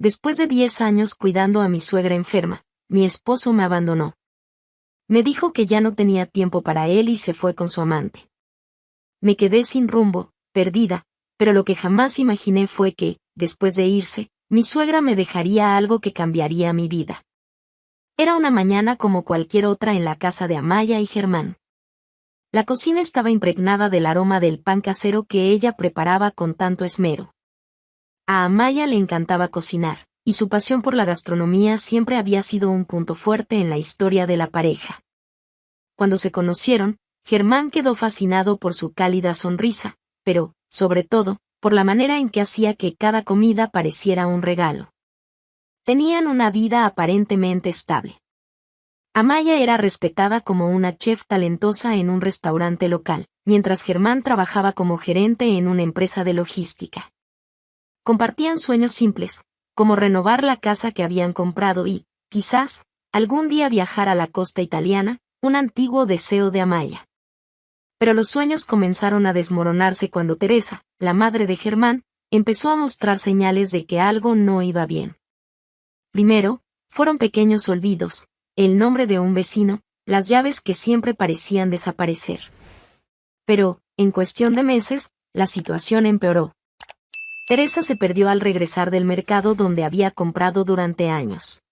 después de 10 años cuidando a mi suegra enferma, mi esposo me abandonó. Me dijo que ya no tenía tiempo para él y se fue con su amante. Me quedé sin rumbo, perdida, pero lo que jamás imaginé fue que, después de irse, mi suegra me dejaría algo que cambiaría mi vida. Era una mañana como cualquier otra en la casa de Amaya y Germán. La cocina estaba impregnada del aroma del pan casero que ella preparaba con tanto esmero. A Amaya le encantaba cocinar, y su pasión por la gastronomía siempre había sido un punto fuerte en la historia de la pareja. Cuando se conocieron, Germán quedó fascinado por su cálida sonrisa, pero, sobre todo, por la manera en que hacía que cada comida pareciera un regalo. Tenían una vida aparentemente estable. Amaya era respetada como una chef talentosa en un restaurante local, mientras Germán trabajaba como gerente en una empresa de logística. Compartían sueños simples, como renovar la casa que habían comprado y, quizás, algún día viajar a la costa italiana, un antiguo deseo de Amaya. Pero los sueños comenzaron a desmoronarse cuando Teresa, la madre de Germán, empezó a mostrar señales de que algo no iba bien. Primero, fueron pequeños olvidos, el nombre de un vecino, las llaves que siempre parecían desaparecer. Pero, en cuestión de meses, la situación empeoró. Teresa se perdió al regresar del mercado donde había comprado durante años.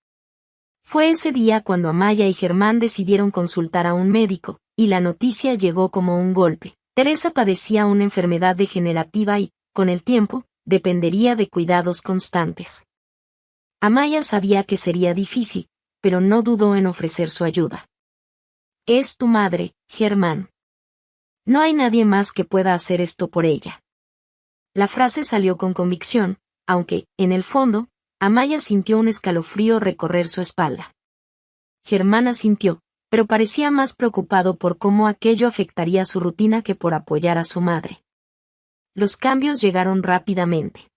Fue ese día cuando Amaya y Germán decidieron consultar a un médico, y la noticia llegó como un golpe. Teresa padecía una enfermedad degenerativa y, con el tiempo, dependería de cuidados constantes. Amaya sabía que sería difícil, pero no dudó en ofrecer su ayuda. Es tu madre, Germán. No hay nadie más que pueda hacer esto por ella. La frase salió con convicción, aunque, en el fondo, Amaya sintió un escalofrío recorrer su espalda. Germán asintió, pero parecía más preocupado por cómo aquello afectaría su rutina que por apoyar a su madre. Los cambios llegaron rápidamente.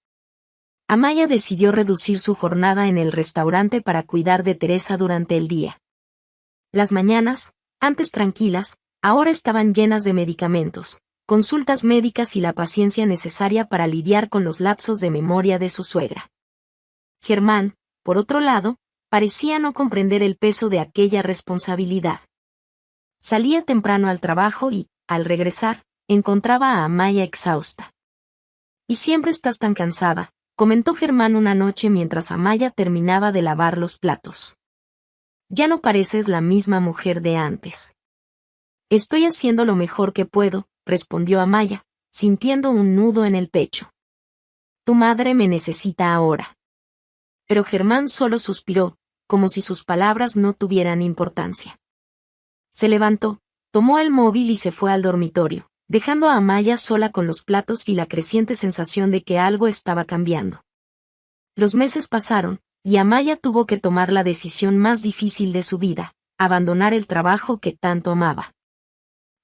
Amaya decidió reducir su jornada en el restaurante para cuidar de Teresa durante el día. Las mañanas, antes tranquilas, ahora estaban llenas de medicamentos, consultas médicas y la paciencia necesaria para lidiar con los lapsos de memoria de su suegra. Germán, por otro lado, parecía no comprender el peso de aquella responsabilidad. Salía temprano al trabajo y, al regresar, encontraba a Amaya exhausta. «¿Y siempre estás tan cansada?», comentó Germán una noche mientras Amaya terminaba de lavar los platos. «Ya no pareces la misma mujer de antes». «Estoy haciendo lo mejor que puedo», respondió Amaya, sintiendo un nudo en el pecho. «Tu madre me necesita ahora». Pero Germán solo suspiró, como si sus palabras no tuvieran importancia. Se levantó, tomó el móvil y se fue al dormitorio, dejando a Amaya sola con los platos y la creciente sensación de que algo estaba cambiando. Los meses pasaron, y Amaya tuvo que tomar la decisión más difícil de su vida, abandonar el trabajo que tanto amaba.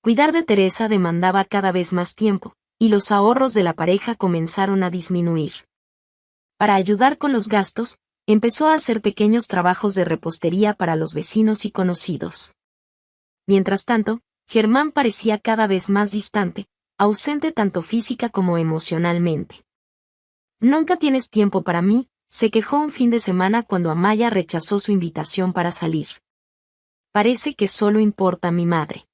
Cuidar de Teresa demandaba cada vez más tiempo, y los ahorros de la pareja comenzaron a disminuir. Para ayudar con los gastos, empezó a hacer pequeños trabajos de repostería para los vecinos y conocidos. Mientras tanto, Germán parecía cada vez más distante, ausente tanto física como emocionalmente. «Nunca tienes tiempo para mí», se quejó un fin de semana cuando Amaya rechazó su invitación para salir. «Parece que solo importa mi madre».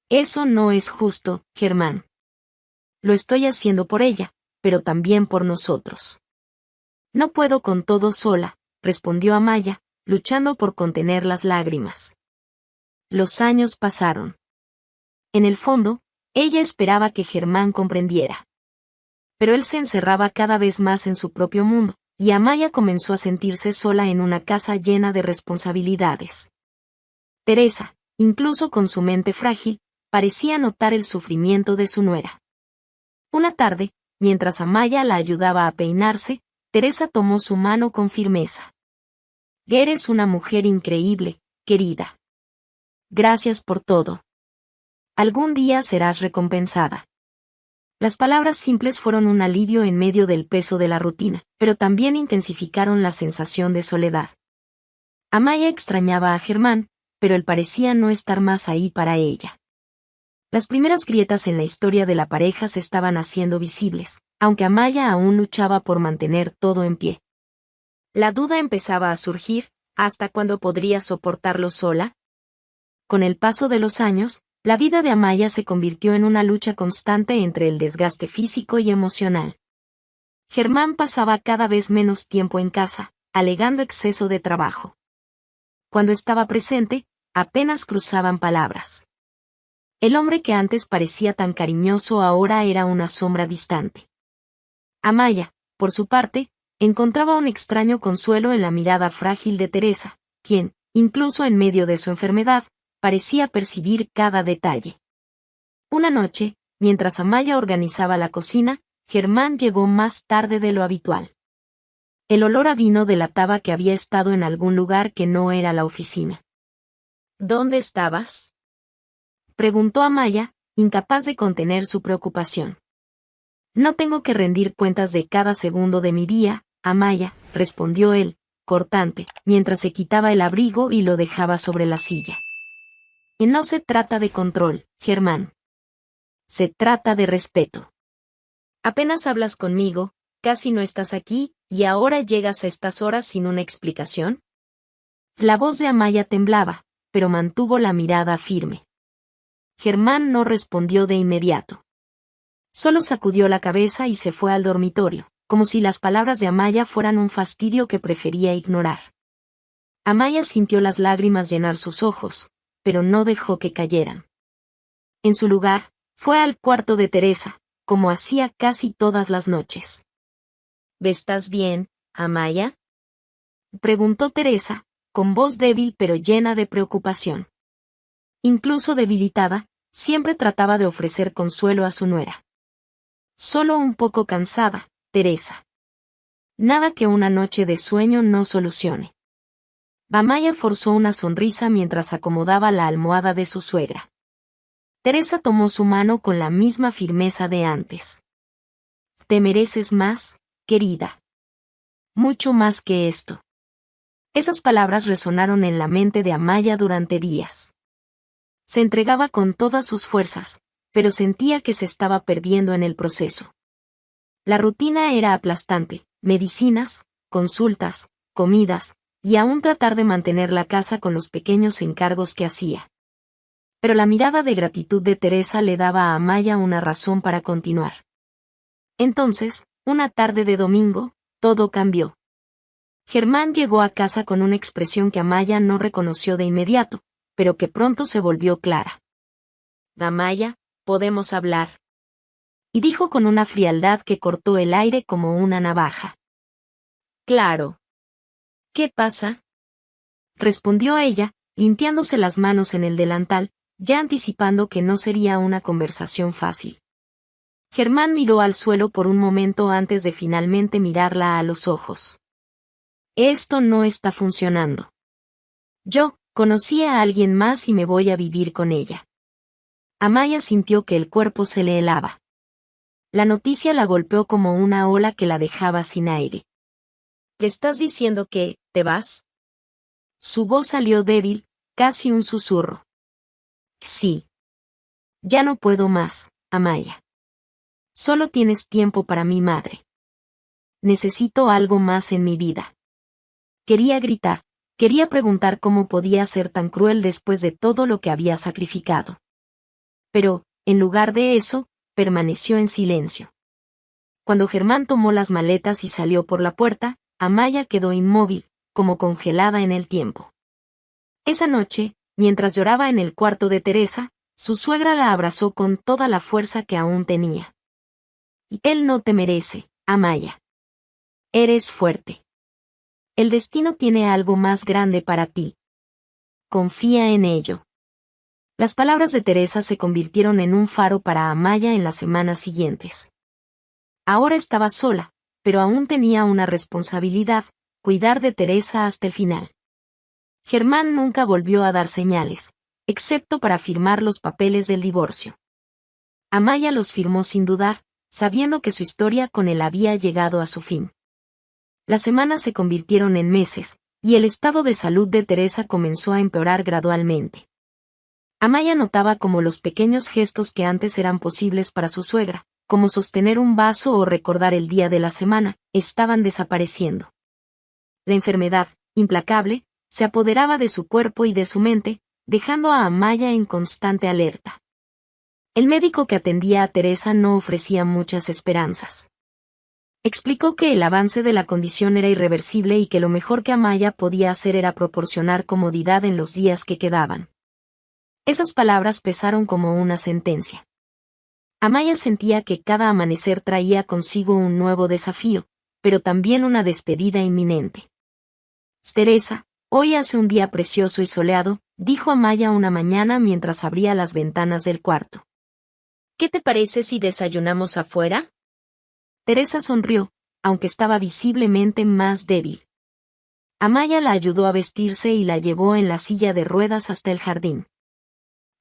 «Eso no es justo, Germán. Lo estoy haciendo por ella, pero también por nosotros». «No puedo con todo sola», respondió Amaya, luchando por contener las lágrimas. Los años pasaron. En el fondo, ella esperaba que Germán comprendiera. Pero él se encerraba cada vez más en su propio mundo, y Amaya comenzó a sentirse sola en una casa llena de responsabilidades. Teresa, incluso con su mente frágil, parecía notar el sufrimiento de su nuera. Una tarde, mientras Amaya la ayudaba a peinarse, Teresa tomó su mano con firmeza. «Eres una mujer increíble, querida. Gracias por todo. Algún día serás recompensada». Las palabras simples fueron un alivio en medio del peso de la rutina, pero también intensificaron la sensación de soledad. Amaya extrañaba a Germán, pero él parecía no estar más ahí para ella. Las primeras grietas en la historia de la pareja se estaban haciendo visibles, aunque Amaya aún luchaba por mantener todo en pie. La duda empezaba a surgir, ¿hasta cuándo podría soportarlo sola? Con el paso de los años, la vida de Amaya se convirtió en una lucha constante entre el desgaste físico y emocional. Germán pasaba cada vez menos tiempo en casa, alegando exceso de trabajo. Cuando estaba presente, apenas cruzaban palabras. El hombre que antes parecía tan cariñoso ahora era una sombra distante. Amaya, por su parte, encontraba un extraño consuelo en la mirada frágil de Teresa, quien, incluso en medio de su enfermedad, parecía percibir cada detalle. Una noche, mientras Amaya organizaba la cocina, Germán llegó más tarde de lo habitual. El olor a vino delataba que había estado en algún lugar que no era la oficina. ¿Dónde estabas?, preguntó Amaya, incapaz de contener su preocupación. No tengo que rendir cuentas de cada segundo de mi día, Amaya, respondió él, cortante, mientras se quitaba el abrigo y lo dejaba sobre la silla. Y no se trata de control, Germán. Se trata de respeto. Apenas hablas conmigo, casi no estás aquí, y ahora llegas a estas horas sin una explicación. La voz de Amaya temblaba, pero mantuvo la mirada firme. Germán no respondió de inmediato. Solo sacudió la cabeza y se fue al dormitorio, como si las palabras de Amaya fueran un fastidio que prefería ignorar. Amaya sintió las lágrimas llenar sus ojos, pero no dejó que cayeran. En su lugar, fue al cuarto de Teresa, como hacía casi todas las noches. ¿Estás bien, Amaya?, preguntó Teresa, con voz débil pero llena de preocupación. Incluso debilitada, siempre trataba de ofrecer consuelo a su nuera. Solo un poco cansada, Teresa. Nada que una noche de sueño no solucione. Amaya forzó una sonrisa mientras acomodaba la almohada de su suegra. Teresa tomó su mano con la misma firmeza de antes. Te mereces más, querida. Mucho más que esto. Esas palabras resonaron en la mente de Amaya durante días. Se entregaba con todas sus fuerzas, pero sentía que se estaba perdiendo en el proceso. La rutina era aplastante, medicinas, consultas, comidas, y aún tratar de mantener la casa con los pequeños encargos que hacía. Pero la mirada de gratitud de Teresa le daba a Amaya una razón para continuar. Entonces, una tarde de domingo, todo cambió. Germán llegó a casa con una expresión que Amaya no reconoció de inmediato, pero que pronto se volvió clara. Amaya, podemos hablar. Y dijo con una frialdad que cortó el aire como una navaja. Claro. ¿Qué pasa?, respondió ella, limpiándose las manos en el delantal, ya anticipando que no sería una conversación fácil. Germán miró al suelo por un momento antes de finalmente mirarla a los ojos. Esto no está funcionando. Yo conocí a alguien más y me voy a vivir con ella. Amaya sintió que el cuerpo se le helaba. La noticia la golpeó como una ola que la dejaba sin aire. ¿Qué estás diciendo que, te vas? Su voz salió débil, casi un susurro. Sí. Ya no puedo más, Amaya. Solo tienes tiempo para mi madre. Necesito algo más en mi vida. Quería gritar, quería preguntar cómo podía ser tan cruel después de todo lo que había sacrificado. Pero, en lugar de eso, permaneció en silencio. Cuando Germán tomó las maletas y salió por la puerta, Amaya quedó inmóvil, como congelada en el tiempo. Esa noche, mientras lloraba en el cuarto de Teresa, su suegra la abrazó con toda la fuerza que aún tenía. Y él no te merece, Amaya. Eres fuerte. El destino tiene algo más grande para ti. Confía en ello. Las palabras de Teresa se convirtieron en un faro para Amaya en las semanas siguientes. Ahora estaba sola, pero aún tenía una responsabilidad, cuidar de Teresa hasta el final. Germán nunca volvió a dar señales, excepto para firmar los papeles del divorcio. Amaya los firmó sin dudar, sabiendo que su historia con él había llegado a su fin. Las semanas se convirtieron en meses, y el estado de salud de Teresa comenzó a empeorar gradualmente. Amaya notaba cómo los pequeños gestos que antes eran posibles para su suegra, como sostener un vaso o recordar el día de la semana, estaban desapareciendo. La enfermedad, implacable, se apoderaba de su cuerpo y de su mente, dejando a Amaya en constante alerta. El médico que atendía a Teresa no ofrecía muchas esperanzas. Explicó que el avance de la condición era irreversible y que lo mejor que Amaya podía hacer era proporcionar comodidad en los días que quedaban. Esas palabras pesaron como una sentencia. Amaya sentía que cada amanecer traía consigo un nuevo desafío, pero también una despedida inminente. Teresa, hoy hace un día precioso y soleado, dijo Amaya una mañana mientras abría las ventanas del cuarto. ¿Qué te parece si desayunamos afuera? Teresa sonrió, aunque estaba visiblemente más débil. Amaya la ayudó a vestirse y la llevó en la silla de ruedas hasta el jardín.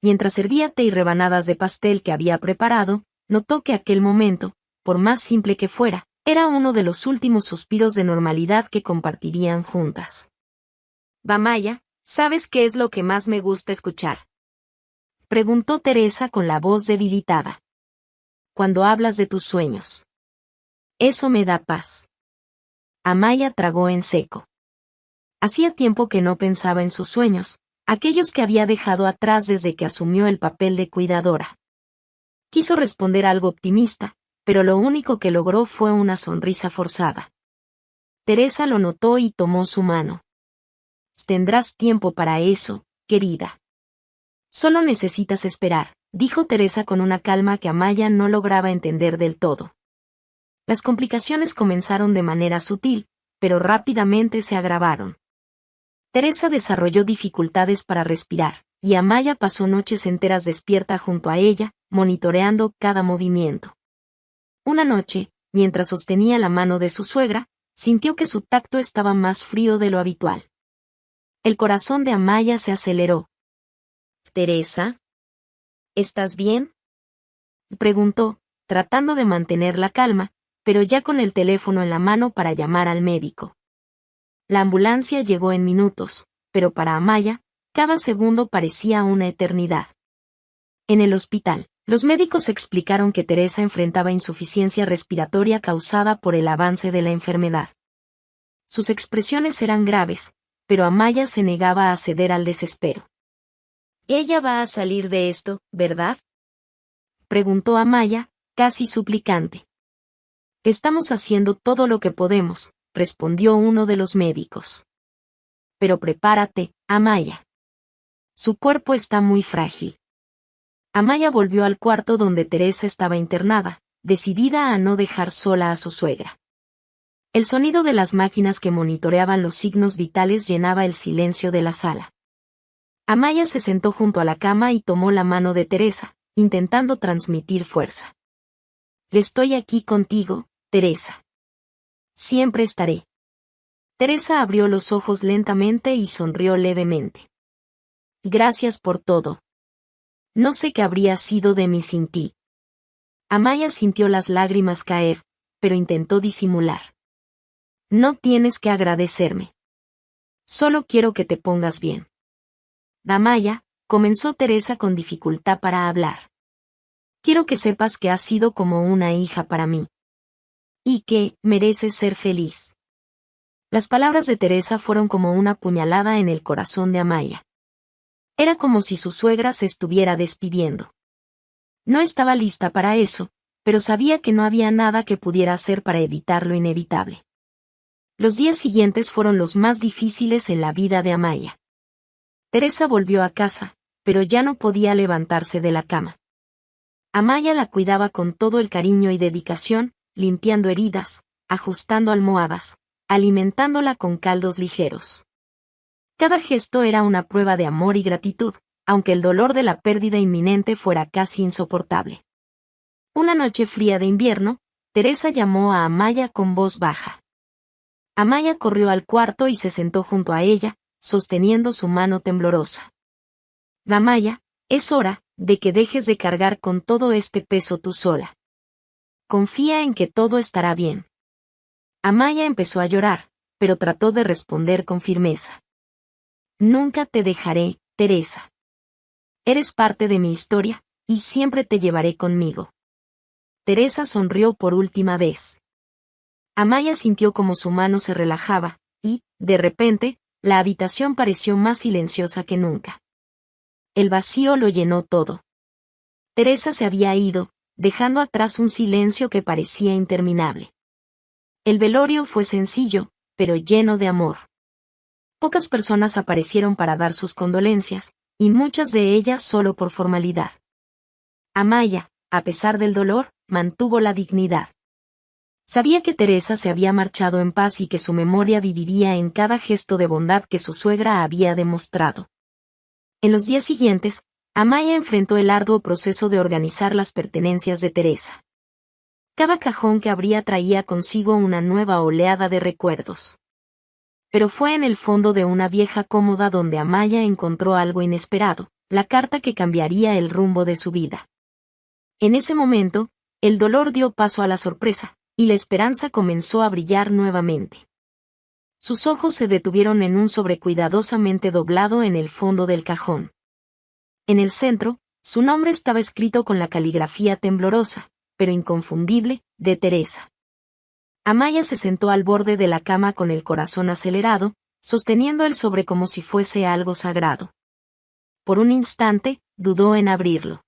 Mientras servía té y rebanadas de pastel que había preparado, notó que aquel momento, por más simple que fuera, era uno de los últimos suspiros de normalidad que compartirían juntas. Amaya, ¿sabes qué es lo que más me gusta escuchar? Preguntó Teresa con la voz debilitada. Cuando hablas de tus sueños. Eso me da paz. Amaya tragó en seco. Hacía tiempo que no pensaba en sus sueños, aquellos que había dejado atrás desde que asumió el papel de cuidadora. Quiso responder algo optimista, pero lo único que logró fue una sonrisa forzada. Teresa lo notó y tomó su mano. Tendrás tiempo para eso, querida. Solo necesitas esperar, dijo Teresa con una calma que Amaya no lograba entender del todo. Las complicaciones comenzaron de manera sutil, pero rápidamente se agravaron. Teresa desarrolló dificultades para respirar, y Amaya pasó noches enteras despierta junto a ella, monitoreando cada movimiento. Una noche, mientras sostenía la mano de su suegra, sintió que su tacto estaba más frío de lo habitual. El corazón de Amaya se aceleró. «Teresa, ¿estás bien?», preguntó, tratando de mantener la calma, pero ya con el teléfono en la mano para llamar al médico. La ambulancia llegó en minutos, pero para Amaya, cada segundo parecía una eternidad. En el hospital, los médicos explicaron que Teresa enfrentaba insuficiencia respiratoria causada por el avance de la enfermedad. Sus expresiones eran graves, pero Amaya se negaba a ceder al desespero. «Ella va a salir de esto, ¿verdad?», preguntó Amaya, casi suplicante. «Estamos haciendo todo lo que podemos», respondió uno de los médicos. «Pero prepárate, Amaya. Su cuerpo está muy frágil». Amaya volvió al cuarto donde Teresa estaba internada, decidida a no dejar sola a su suegra. El sonido de las máquinas que monitoreaban los signos vitales llenaba el silencio de la sala. Amaya se sentó junto a la cama y tomó la mano de Teresa, intentando transmitir fuerza. «Estoy aquí contigo, Teresa. Siempre estaré». Teresa abrió los ojos lentamente y sonrió levemente. «Gracias por todo. No sé qué habría sido de mí sin ti». Amaya sintió las lágrimas caer, pero intentó disimular. «No tienes que agradecerme. Solo quiero que te pongas bien». «Amaya», comenzó Teresa con dificultad para hablar. «Quiero que sepas que has sido como una hija para mí. Y que mereces ser feliz». Las palabras de Teresa fueron como una puñalada en el corazón de Amaya. Era como si su suegra se estuviera despidiendo. No estaba lista para eso, pero sabía que no había nada que pudiera hacer para evitar lo inevitable. Los días siguientes fueron los más difíciles en la vida de Amaya. Teresa volvió a casa, pero ya no podía levantarse de la cama. Amaya la cuidaba con todo el cariño y dedicación, limpiando heridas, ajustando almohadas, alimentándola con caldos ligeros. Cada gesto era una prueba de amor y gratitud, aunque el dolor de la pérdida inminente fuera casi insoportable. Una noche fría de invierno, Teresa llamó a Amaya con voz baja. Amaya corrió al cuarto y se sentó junto a ella, sosteniendo su mano temblorosa. «Amaya, es hora de que dejes de cargar con todo este peso tú sola. Confía en que todo estará bien». Amaya empezó a llorar, pero trató de responder con firmeza. «Nunca te dejaré, Teresa. Eres parte de mi historia, y siempre te llevaré conmigo». Teresa sonrió por última vez. Amaya sintió como su mano se relajaba, Y, de repente, la habitación pareció más silenciosa que nunca. El vacío lo llenó todo. Teresa se había ido, dejando atrás un silencio que parecía interminable. El velorio fue sencillo, pero lleno de amor. Pocas personas aparecieron para dar sus condolencias, y muchas de ellas solo por formalidad. Amaya, a pesar del dolor, mantuvo la dignidad. Sabía que Teresa se había marchado en paz y que su memoria viviría en cada gesto de bondad que su suegra había demostrado. En los días siguientes, Amaya enfrentó el arduo proceso de organizar las pertenencias de Teresa. Cada cajón que abría traía consigo una nueva oleada de recuerdos. Pero fue en el fondo de una vieja cómoda donde Amaya encontró algo inesperado, la carta que cambiaría el rumbo de su vida. En ese momento, el dolor dio paso a la sorpresa, y la esperanza comenzó a brillar nuevamente. Sus ojos se detuvieron en un sobre cuidadosamente doblado en el fondo del cajón. En el centro, su nombre estaba escrito con la caligrafía temblorosa, pero inconfundible, de Teresa. Amaya se sentó al borde de la cama con el corazón acelerado, sosteniendo el sobre como si fuese algo sagrado. Por un instante, dudó en abrirlo.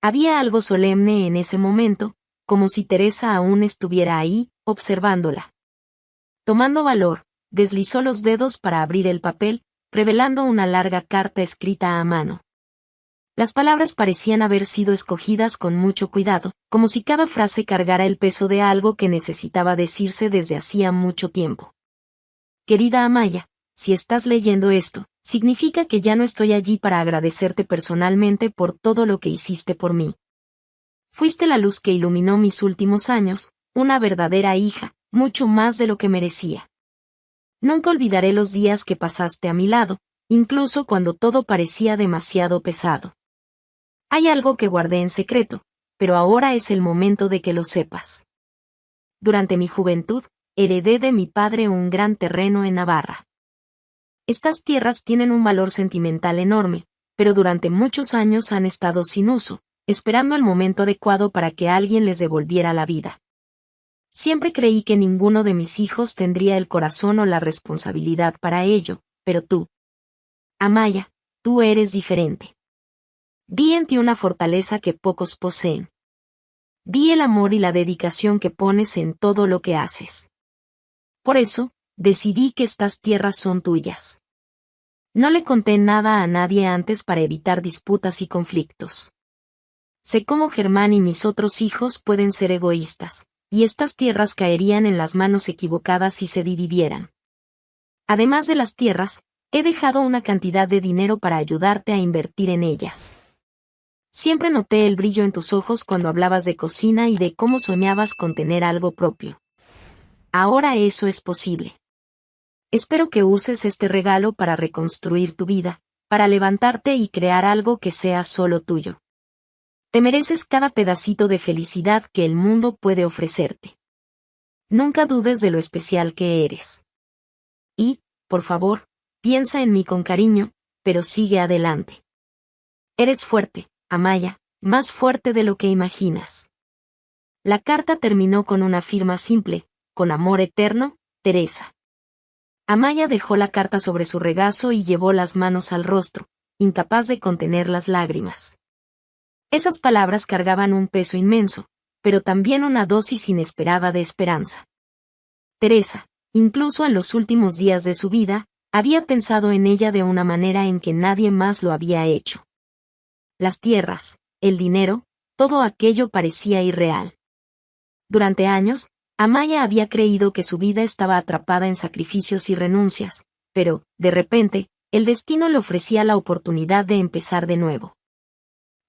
Había algo solemne en ese momento, como si Teresa aún estuviera ahí, observándola. Tomando valor, deslizó los dedos para abrir el papel, revelando una larga carta escrita a mano. Las palabras parecían haber sido escogidas con mucho cuidado, como si cada frase cargara el peso de algo que necesitaba decirse desde hacía mucho tiempo. Querida Amaya, si estás leyendo esto, significa que ya no estoy allí para agradecerte personalmente por todo lo que hiciste por mí. Fuiste la luz que iluminó mis últimos años, una verdadera hija, mucho más de lo que merecía. Nunca olvidaré los días que pasaste a mi lado, incluso cuando todo parecía demasiado pesado. Hay algo que guardé en secreto, pero ahora es el momento de que lo sepas. Durante mi juventud, heredé de mi padre un gran terreno en Navarra. Estas tierras tienen un valor sentimental enorme, pero durante muchos años han estado sin uso, esperando el momento adecuado para que alguien les devolviera la vida. Siempre creí que ninguno de mis hijos tendría el corazón o la responsabilidad para ello, pero tú, Amaya, tú eres diferente. Vi en ti una fortaleza que pocos poseen. Vi el amor y la dedicación que pones en todo lo que haces. Por eso, decidí que estas tierras son tuyas. No le conté nada a nadie antes para evitar disputas y conflictos. Sé cómo Germán y mis otros hijos pueden ser egoístas, y estas tierras caerían en las manos equivocadas si se dividieran. Además de las tierras, he dejado una cantidad de dinero para ayudarte a invertir en ellas. Siempre noté el brillo en tus ojos cuando hablabas de cocina y de cómo soñabas con tener algo propio. Ahora eso es posible. Espero que uses este regalo para reconstruir tu vida, para levantarte y crear algo que sea solo tuyo. Te mereces cada pedacito de felicidad que el mundo puede ofrecerte. Nunca dudes de lo especial que eres. Y, por favor, piensa en mí con cariño, pero sigue adelante. Eres fuerte, Amaya, más fuerte de lo que imaginas. La carta terminó con una firma simple, con amor eterno, Teresa. Amaya dejó la carta sobre su regazo y llevó las manos al rostro, incapaz de contener las lágrimas. Esas palabras cargaban un peso inmenso, pero también una dosis inesperada de esperanza. Teresa, incluso en los últimos días de su vida, había pensado en ella de una manera en que nadie más lo había hecho. Las tierras, el dinero, todo aquello parecía irreal. Durante años, Amaya había creído que su vida estaba atrapada en sacrificios y renuncias, pero, de repente, el destino le ofrecía la oportunidad de empezar de nuevo.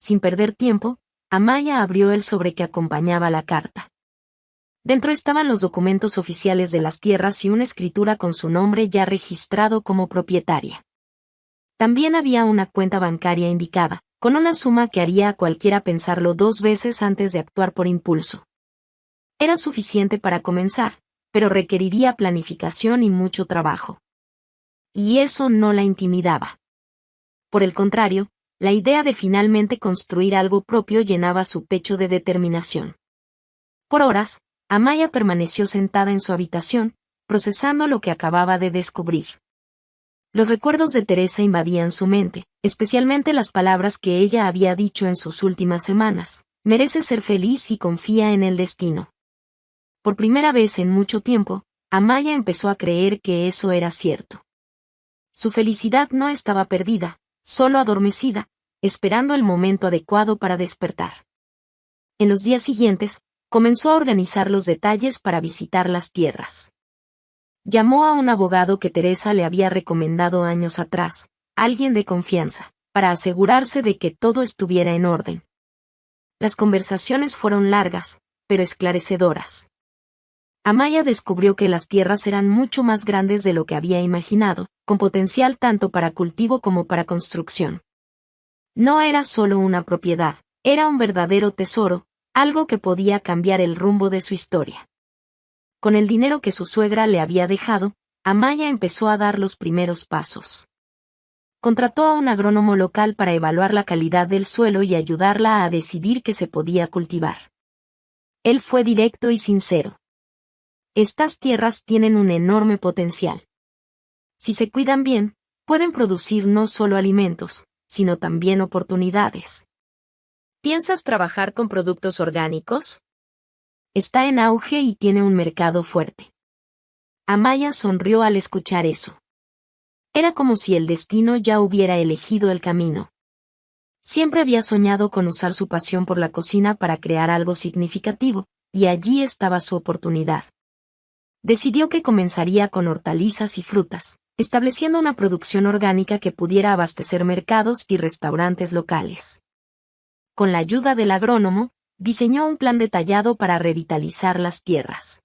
Sin perder tiempo, Amaya abrió el sobre que acompañaba la carta. Dentro estaban los documentos oficiales de las tierras y una escritura con su nombre ya registrado como propietaria. También había una cuenta bancaria indicada, con una suma que haría a cualquiera pensarlo 2 veces antes de actuar por impulso. Era suficiente para comenzar, pero requeriría planificación y mucho trabajo. Y eso no la intimidaba. Por el contrario, la idea de finalmente construir algo propio llenaba su pecho de determinación. Por horas, Amaya permaneció sentada en su habitación, procesando lo que acababa de descubrir. Los recuerdos de Teresa invadían su mente, especialmente las palabras que ella había dicho en sus últimas semanas. Merece ser feliz y confía en el destino. Por primera vez en mucho tiempo, Amaya empezó a creer que eso era cierto. Su felicidad no estaba perdida, solo adormecida, esperando el momento adecuado para despertar. En los días siguientes, comenzó a organizar los detalles para visitar las tierras. Llamó a un abogado que Teresa le había recomendado años atrás, alguien de confianza, para asegurarse de que todo estuviera en orden. Las conversaciones fueron largas, pero esclarecedoras. Amaya descubrió que las tierras eran mucho más grandes de lo que había imaginado, con potencial tanto para cultivo como para construcción. No era solo una propiedad, era un verdadero tesoro, algo que podía cambiar el rumbo de su historia. Con el dinero que su suegra le había dejado, Amaya empezó a dar los primeros pasos. Contrató a un agrónomo local para evaluar la calidad del suelo y ayudarla a decidir qué se podía cultivar. Él fue directo y sincero. Estas tierras tienen un enorme potencial. Si se cuidan bien, pueden producir no solo alimentos, sino también oportunidades. ¿Piensas trabajar con productos orgánicos? Está en auge y tiene un mercado fuerte. Amaya sonrió al escuchar eso. Era como si el destino ya hubiera elegido el camino. Siempre había soñado con usar su pasión por la cocina para crear algo significativo, y allí estaba su oportunidad. Decidió que comenzaría con hortalizas y frutas, estableciendo una producción orgánica que pudiera abastecer mercados y restaurantes locales. Con la ayuda del agrónomo, diseñó un plan detallado para revitalizar las tierras.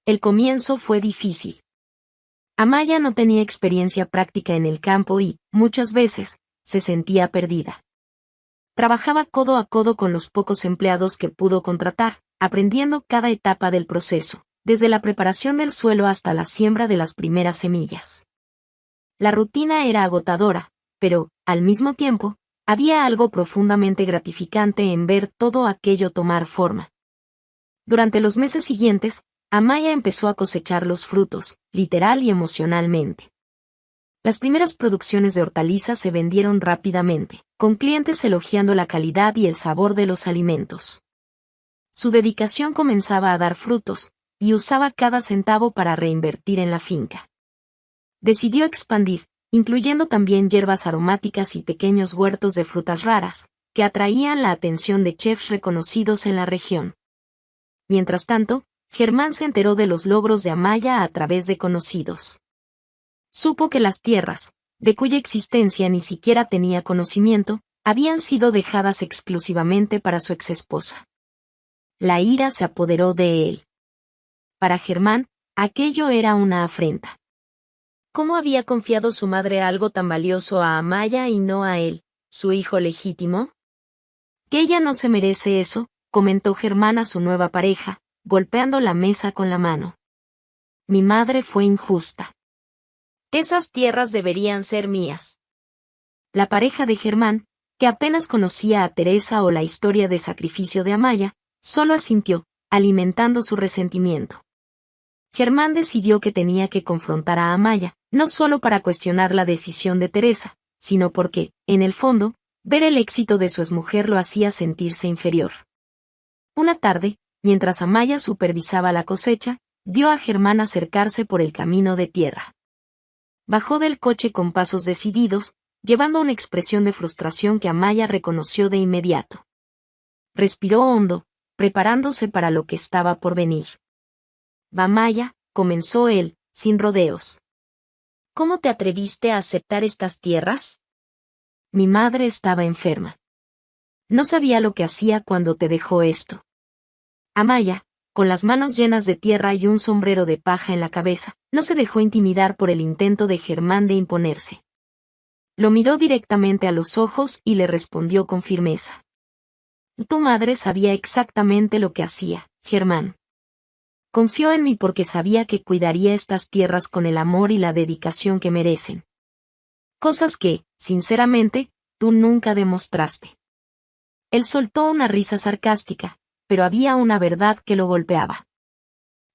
El comienzo fue difícil. Amaya no tenía experiencia práctica en el campo y, muchas veces, se sentía perdida. Trabajaba codo a codo con los pocos empleados que pudo contratar, aprendiendo cada etapa del proceso, desde la preparación del suelo hasta la siembra de las primeras semillas. La rutina era agotadora, pero, al mismo tiempo, había algo profundamente gratificante en ver todo aquello tomar forma. Durante los meses siguientes, Amaya empezó a cosechar los frutos, literal y emocionalmente. Las primeras producciones de hortalizas se vendieron rápidamente, con clientes elogiando la calidad y el sabor de los alimentos. Su dedicación comenzaba a dar frutos, y usaba cada centavo para reinvertir en la finca. Decidió expandir, incluyendo también hierbas aromáticas y pequeños huertos de frutas raras, que atraían la atención de chefs reconocidos en la región. Mientras tanto, Germán se enteró de los logros de Amaya a través de conocidos. Supo que las tierras, de cuya existencia ni siquiera tenía conocimiento, habían sido dejadas exclusivamente para su exesposa. La ira se apoderó de él. Para Germán, aquello era una afrenta. ¿Cómo había confiado su madre algo tan valioso a Amaya y no a él, su hijo legítimo? Que ella no se merece eso, comentó Germán a su nueva pareja, golpeando la mesa con la mano. Mi madre fue injusta. Esas tierras deberían ser mías. La pareja de Germán, que apenas conocía a Teresa o la historia de sacrificio de Amaya, solo asintió, alimentando su resentimiento. Germán decidió que tenía que confrontar a Amaya, no solo para cuestionar la decisión de Teresa, sino porque, en el fondo, ver el éxito de su exmujer lo hacía sentirse inferior. Una tarde, mientras Amaya supervisaba la cosecha, vio a Germán acercarse por el camino de tierra. Bajó del coche con pasos decididos, llevando una expresión de frustración que Amaya reconoció de inmediato. Respiró hondo, preparándose para lo que estaba por venir. Amaya, comenzó él, sin rodeos. ¿Cómo te atreviste a aceptar estas tierras? Mi madre estaba enferma. No sabía lo que hacía cuando te dejó esto. Amaya, con las manos llenas de tierra y un sombrero de paja en la cabeza, no se dejó intimidar por el intento de Germán de imponerse. Lo miró directamente a los ojos y le respondió con firmeza. Tu madre sabía exactamente lo que hacía, Germán. Confió en mí porque sabía que cuidaría estas tierras con el amor y la dedicación que merecen. Cosas que, sinceramente, tú nunca demostraste. Él soltó una risa sarcástica, pero había una verdad que lo golpeaba.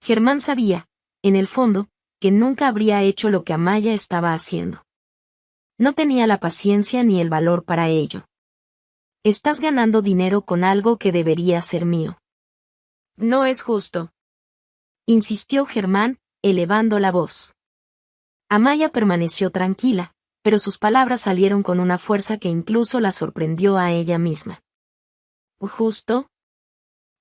Germán sabía, en el fondo, que nunca habría hecho lo que Amaya estaba haciendo. No tenía la paciencia ni el valor para ello. Estás ganando dinero con algo que debería ser mío. No es justo, insistió Germán, elevando la voz. Amaya permaneció tranquila, pero sus palabras salieron con una fuerza que incluso la sorprendió a ella misma. ¿Justo?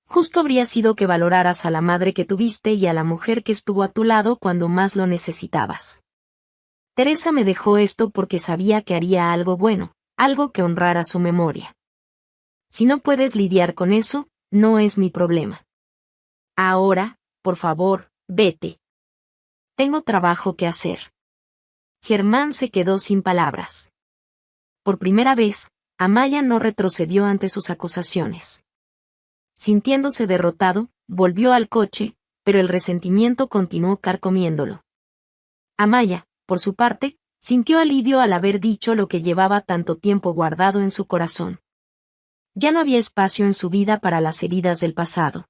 Justo habría sido que valoraras a la madre que tuviste y a la mujer que estuvo a tu lado cuando más lo necesitabas. Teresa me dejó esto porque sabía que haría algo bueno, algo que honrara su memoria. Si no puedes lidiar con eso, no es mi problema. Ahora, por favor, vete. Tengo trabajo que hacer. Germán se quedó sin palabras. Por primera vez, Amaya no retrocedió ante sus acusaciones. Sintiéndose derrotado, volvió al coche, pero el resentimiento continuó carcomiéndolo. Amaya, por su parte, sintió alivio al haber dicho lo que llevaba tanto tiempo guardado en su corazón. Ya no había espacio en su vida para las heridas del pasado.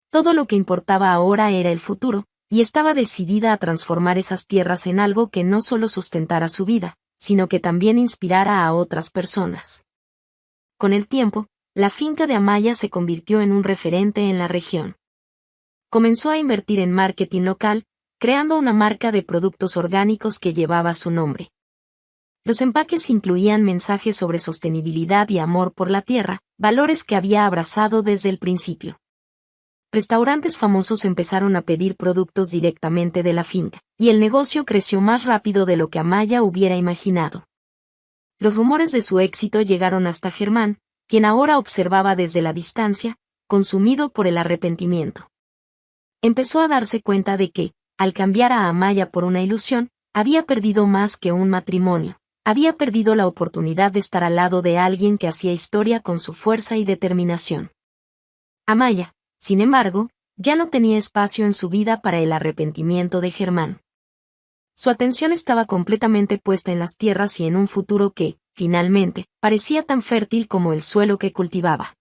Todo lo que importaba ahora era el futuro, y estaba decidida a transformar esas tierras en algo que no solo sustentara su vida, sino que también inspirara a otras personas. Con el tiempo, la finca de Amaya se convirtió en un referente en la región. Comenzó a invertir en marketing local, creando una marca de productos orgánicos que llevaba su nombre. Los empaques incluían mensajes sobre sostenibilidad y amor por la tierra, valores que había abrazado desde el principio. Restaurantes famosos empezaron a pedir productos directamente de la finca, y el negocio creció más rápido de lo que Amaya hubiera imaginado. Los rumores de su éxito llegaron hasta Germán, quien ahora observaba desde la distancia, consumido por el arrepentimiento. Empezó a darse cuenta de que, al cambiar a Amaya por una ilusión, había perdido más que un matrimonio, había perdido la oportunidad de estar al lado de alguien que hacía historia con su fuerza y determinación. Amaya, sin embargo, ya no tenía espacio en su vida para el arrepentimiento de Germán. Su atención estaba completamente puesta en las tierras y en un futuro que, finalmente, parecía tan fértil como el suelo que cultivaba.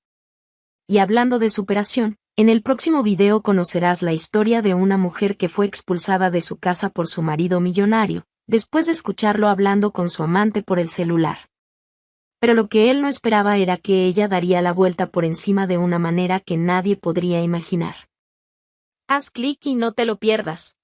Y hablando de superación, en el próximo video conocerás la historia de una mujer que fue expulsada de su casa por su marido millonario, después de escucharlo hablando con su amante por el celular. Pero lo que él no esperaba era que ella daría la vuelta por encima de una manera que nadie podría imaginar. Haz clic y no te lo pierdas.